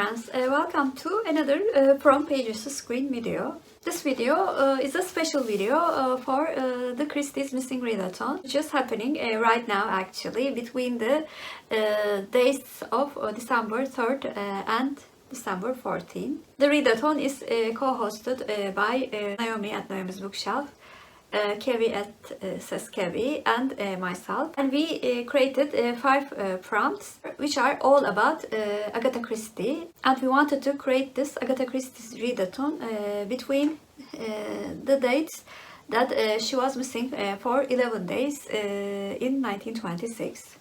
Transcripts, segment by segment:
friends, welcome to another From Pages to Screen video. This video is a special video for the Christie's Missing Readathon, which is happening right now actually between the dates of December 3rd and December 14th. The Readathon is co-hosted by Naomi at Naomi's Bookshelf, Kevvie at says Kevvie, and myself, and we created 5 prompts which are all about Agatha Christie, and we wanted to create this Agatha Christie's readathon between the dates that she was missing for 11 days in 1926.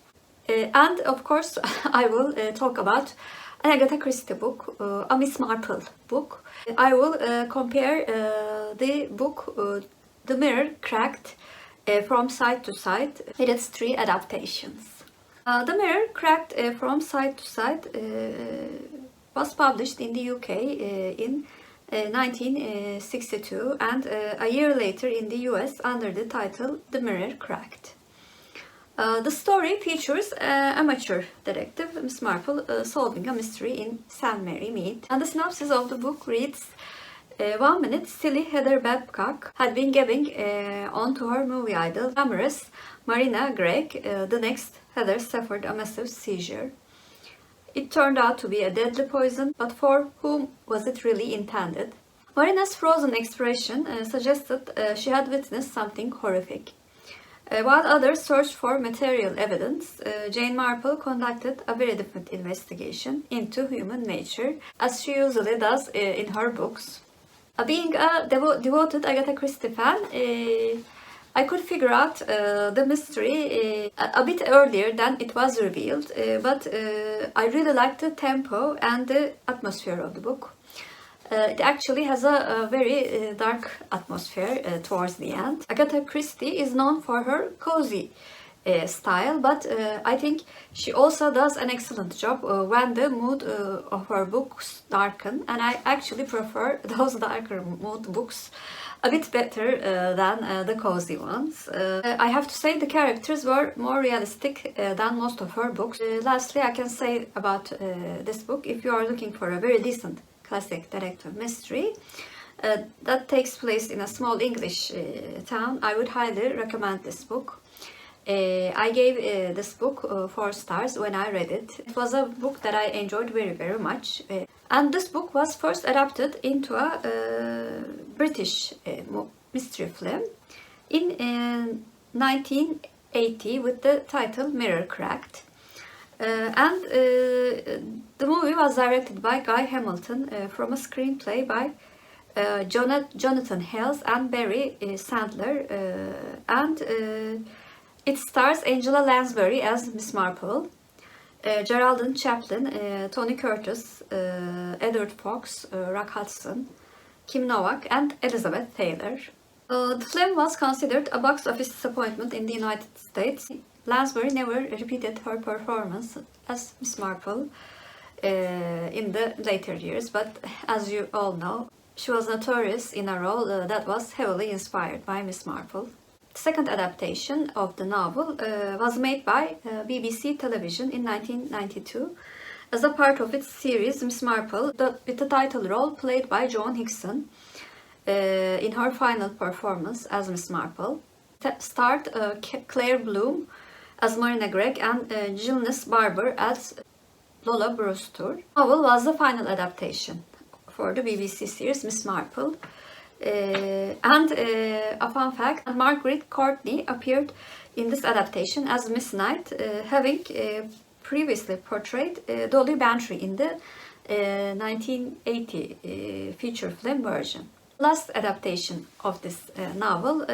And of course I will talk about an Agatha Christie book, a Miss Marple book. I will compare the book The Mirror Cracked from Side to Side with its 3 adaptations. The Mirror Cracked from Side to Side was published in the UK in 1962 and a year later in the US under the title The Mirror Cracked. The story features amateur detective Miss Marple solving a mystery in St. Mary Mead, and the synopsis of the book reads: one minute, silly Heather Babcock had been giving on to her movie idol, glamorous Marina Gregg. The next, Heather suffered a massive seizure. It turned out to be a deadly poison, but for whom was it really intended? Marina's frozen expression suggested she had witnessed something horrific. While others searched for material evidence, Jane Marple conducted a very different investigation into human nature, as she usually does in her books. Being a devoted Agatha Christie fan, I could figure out the mystery a bit earlier than it was revealed, but I really liked the tempo and the atmosphere of the book. It actually has a very dark atmosphere towards the end. Agatha Christie is known for her cozy style, but I think she also does an excellent job when the mood of her books darken, and I actually prefer those darker mood books a bit better than the cozy ones. I have to say the characters were more realistic than most of her books. Lastly, I can say about this book, if you are looking for a very decent classic detective mystery that takes place in a small English town, I would highly recommend this book. I gave this book 4 stars when I read it. It was a book that I enjoyed very much. And this book was first adapted into a British mystery film in 1980 with the title Mirror Cracked. And the movie was directed by Guy Hamilton from a screenplay by Jonathan Hales and Barry Sandler, and it stars Angela Lansbury as Miss Marple, Geraldine Chaplin, Tony Curtis, Edward Fox, Rock Hudson, Kim Novak, and Elizabeth Taylor. The film was considered a box office disappointment in the United States. Lansbury never repeated her performance as Miss Marple in the later years, but as you all know, she was notorious in a role that was heavily inspired by Miss Marple. The second adaptation of the novel was made by BBC Television in 1992 as a part of its series Miss Marple, with the title role played by Joan Hickson in her final performance as Miss Marple. It starred Claire Bloom as Marina Gregg and Gilnes Barber as Lola Brewster. The novel was the final adaptation for the BBC series Miss Marple. And a fun fact, Margaret Courtney appeared in this adaptation as Miss Knight, having previously portrayed Dolly Bantry in the 1980 feature film version. Last adaptation of this novel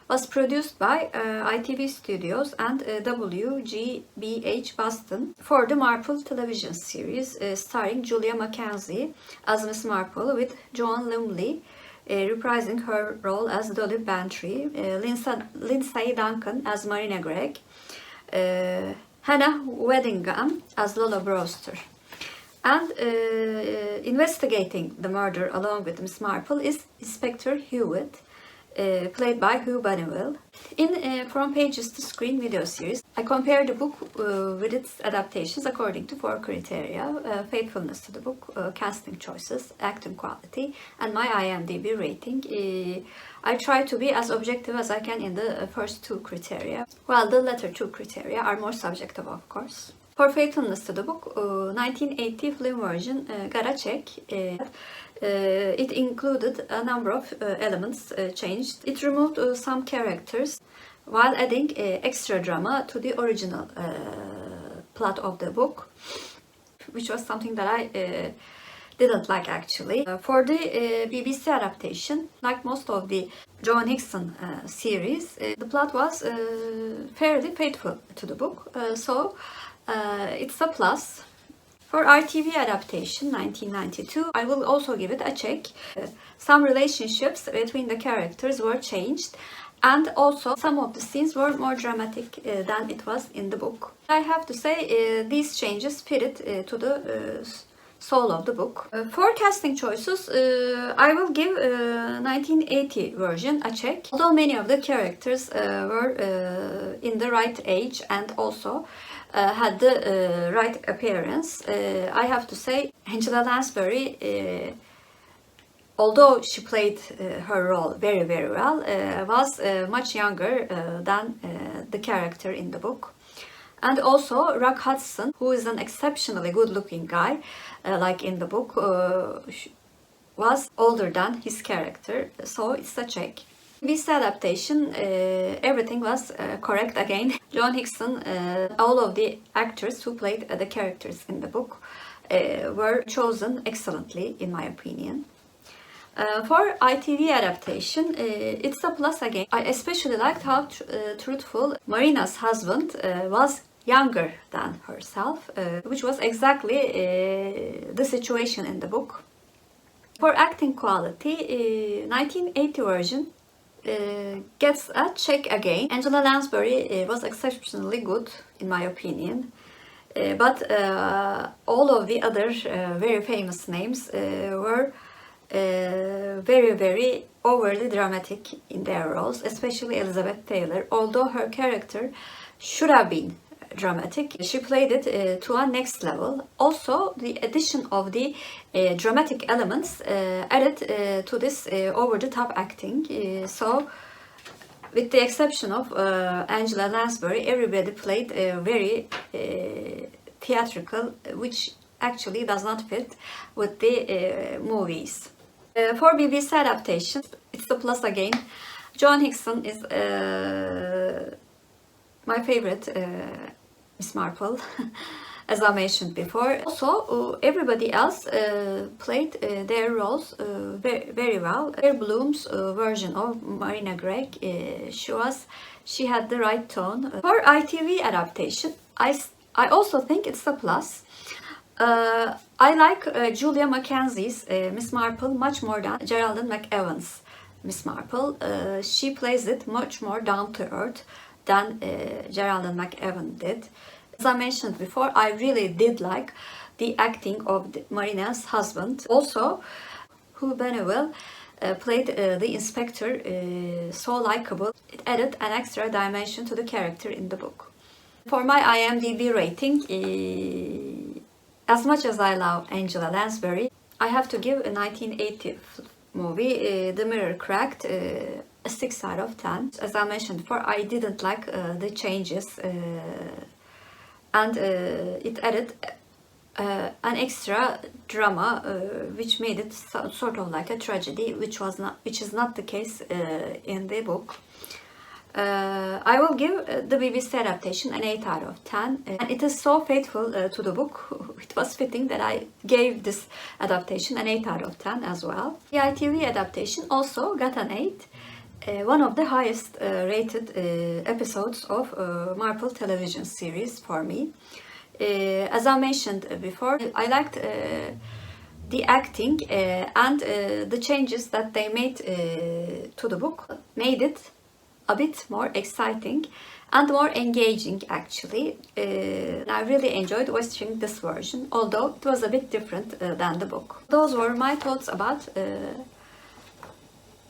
was produced by ITV Studios and WGBH Boston for the Marple television series, starring Julia Mackenzie as Miss Marple, with Joan Lumley reprising her role as Dolly Bantry, Lindsay Duncan as Marina Gregg, Hannah Waddingham as Lola Brewster. And investigating the murder along with Miss Marple is Inspector Hewitt, played by Hugh Bonneville. In From Pages to Screen video series, I compared the book with its adaptations according to 4 criteria: faithfulness to the book, casting choices, acting quality, and my IMDb rating. I try to be as objective as I can in the first 2 criteria, while the latter 2 criteria are more subjective, of course. For faithfulness to the book, 1980 film version got a check. It included a number of elements changed. It removed some characters while adding extra drama to the original plot of the book, which was something that I didn't like actually. For the BBC adaptation, like most of the John Hickson series, the plot was fairly faithful to the book, so it's a plus. For RTV adaptation 1992, I will also give it a check. Some relationships between the characters were changed, and also some of the scenes were more dramatic than it was in the book. I have to say these changes fitted to the soul of the book. For casting choices, I will give 1980 version a check. Although many of the characters were in the right age and also had the right appearance, I have to say Angela Lansbury, although she played her role very well, was much younger than the character in the book. And also Rock Hudson, who is an exceptionally good-looking guy, like in the book, was older than his character, so it's a check. This adaptation, everything was correct again. John Hickson, all of the actors who played the characters in the book were chosen excellently, in my opinion. For ITV adaptation, it's a plus again. I especially liked how truthful Marina's husband was younger than herself, which was exactly the situation in the book. For acting quality, 1980 version gets a check again. Angela Lansbury was exceptionally good, in my opinion. But all of the other very famous names were very overly dramatic in their roles, especially Elizabeth Taylor. Although her character should have been dramatic, she played it to a next level. Also, the addition of the dramatic elements added to this over-the-top acting. So, with the exception of Angela Lansbury, everybody played very theatrical, which actually does not fit with the movies. For BBC adaptation, it's a plus again. John Hickson is my favorite Miss Marple, as I mentioned before. Also, everybody else played their roles very well. Claire Bloom's version of Marina Gregg, she had the right tone. For ITV adaptation, I also think it's a plus. I like Julia Mackenzie's Miss Marple much more than Geraldine McEwan's Miss Marple. She plays it much more down to earth than Geraldine McEwan did. As I mentioned before, I really did like the acting of Marina's husband. Also, Hugh Bonneville played the inspector so likable. It added an extra dimension to the character in the book. For my IMDb rating, as much as I love Angela Lansbury, I have to give a 1980 movie, The Mirror Cracked, a 6 out of 10. As I mentioned before, I didn't like the changes, and it added an extra drama, which made it sort of like a tragedy, which is not the case in the book. I will give the BBC adaptation an 8 out of 10, and it is so faithful to the book. It was fitting that I gave this adaptation an 8 out of 10 as well. The ITV adaptation also got an 8, one of the highest rated episodes of Marple television series for me. As I mentioned before, I liked the acting and the changes that they made to the book made it a bit more exciting and more engaging actually. I really enjoyed watching this version, although it was a bit different than the book. Those were my thoughts about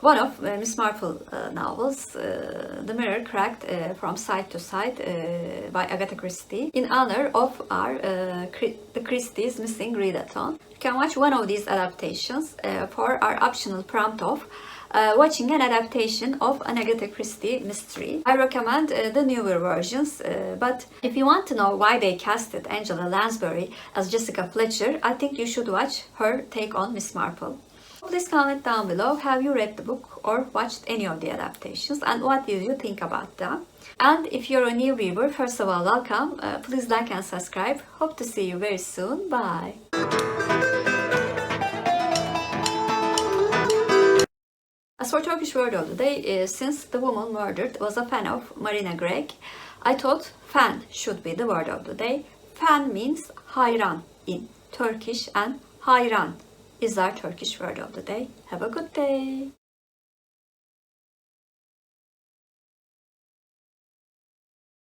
one of Miss Marple novels, The Mirror Cracked from Side to Side by Agatha Christie, in honor of our the Christie's Missing Readathon. You can watch one of these adaptations for our optional prompt of watching an adaptation of an Agatha Christie mystery. I recommend the newer versions, but if you want to know why they casted Angela Lansbury as Jessica Fletcher, I think you should watch her take on Miss Marple. Please comment down below, have you read the book or watched any of the adaptations, and what did you think about them? And if you're a new viewer, first of all, welcome. Please like and subscribe. Hope to see you very soon. Bye. As for Turkish word of the day, since the woman murdered was a fan of Marina Gregg, I thought fan should be the word of the day. Fan means hayran in Turkish, and hayran is our Turkish word of the day. Have a good day.